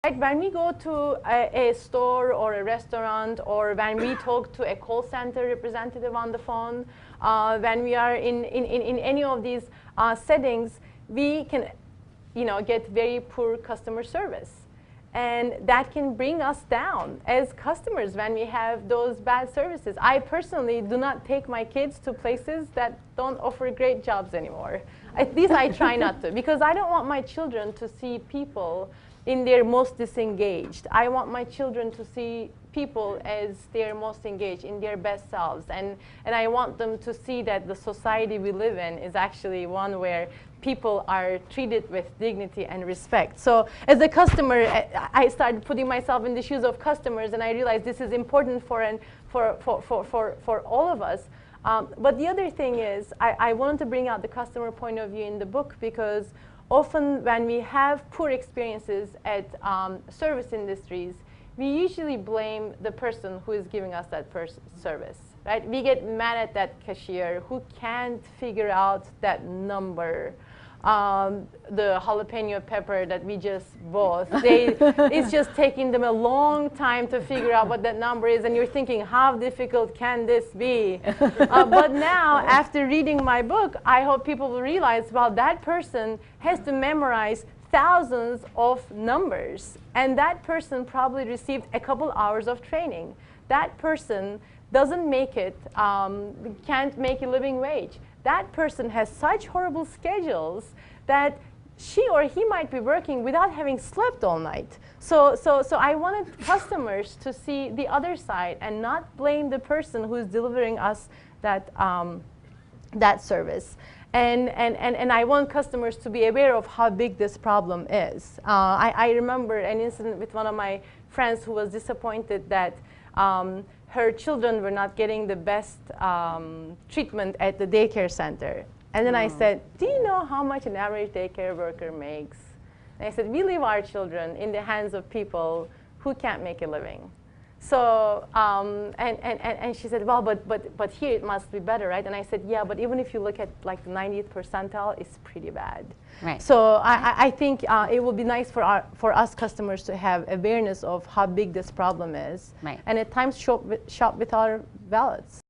Right, when we go to a store or a restaurant, or when we talk to a call center representative on the phone, when we are in any of these settings, we can get very poor customer service. And that can bring us down as customers when we have those bad services. I personally do not take my kids to places that don't offer great jobs anymore. At least I try not to, because I don't want my children to see people in their most disengaged. I want my children to see people as their most engaged, in their best selves. And I want them to see that the society we live in is actually one where people are treated with dignity and respect. So as a customer, I started putting myself in the shoes of customers, and I realized this is important for all of us. But the other thing is, I wanted to bring out the customer point of view in the book, because often when we have poor experiences at service industries, we usually blame the person who is giving us that service, right? We get mad at that cashier who can't figure out that number, the jalapeno pepper that we just bought. It's just taking them a long time to figure out what that number is, and you're thinking, how difficult can this be? But now, after reading my book, I hope people will realize, well, that person has to memorize thousands of numbers, and that person probably received a couple hours of training. That person doesn't make it, can't make a living wage. That person has such horrible schedules that she or he might be working without having slept all night. So I wanted customers to see the other side and not blame the person who's delivering us that, that service. And I want customers to be aware of how big this problem is. I remember an incident with one of my friends who was disappointed that her children were not getting the best treatment at the daycare center. And then I said, do you know how much an average daycare worker makes? And I said, we leave our children in the hands of people who can't make a living. So, and she said, well, but here it must be better, right? And I said, yeah, but even if you look at like the 90th percentile, it's pretty bad. Right. So I think it would be nice for us customers to have awareness of how big this problem is. Right. And at times shop with our wallets.